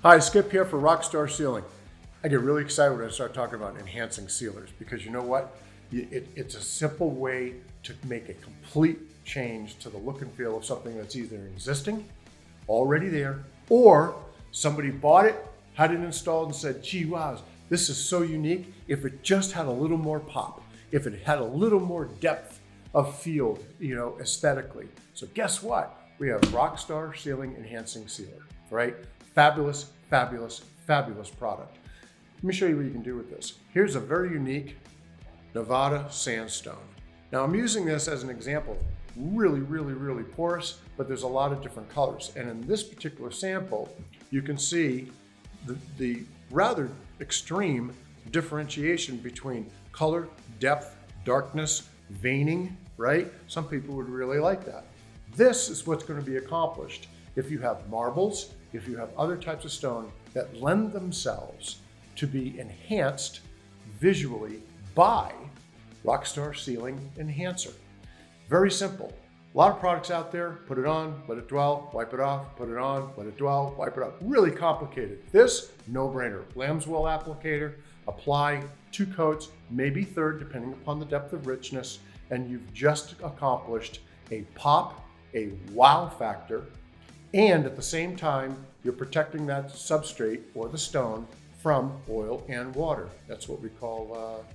Hi, Skip here for Rockstar Sealing. I get really excited when I start talking about enhancing sealers because you know what? It's a simple way to make a complete change to the look and feel of something that's either existing, already there, or somebody bought it, had it installed and said, gee, wow, this is so unique. If it just had a little more pop, if it had a little more depth of field, aesthetically. So guess what? We have Rockstar Sealing Enhancing Sealer, right? Fabulous, fabulous, fabulous product. Let me show you what you can do with this. Here's a very unique Nevada sandstone. Now I'm using this as an example, really, really, really porous, but there's a lot of different colors. And in this particular sample, you can see the rather extreme differentiation between color, depth, darkness, veining, right? Some people would really like that. This is what's going to be accomplished if you have marbles, if you have other types of stone that lend themselves to be enhanced visually by Rockstar Sealing Enhancer. Very simple. A lot of products out there, put it on, let it dwell, wipe it off, put it on, let it dwell, wipe it off. Really complicated. This, no-brainer. Lambswool applicator, apply 2 coats, maybe third, depending upon the depth of richness, and you've just accomplished a pop, a wow factor, and at the same time, you're protecting that substrate or the stone from oil and water. That's what we call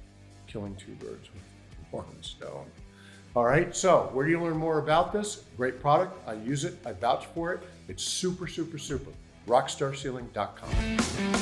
killing 2 birds with one stone. All right, so where do you learn more about this? Great product, I use it, I vouch for it. It's super, super, super. RockstarSealing.com.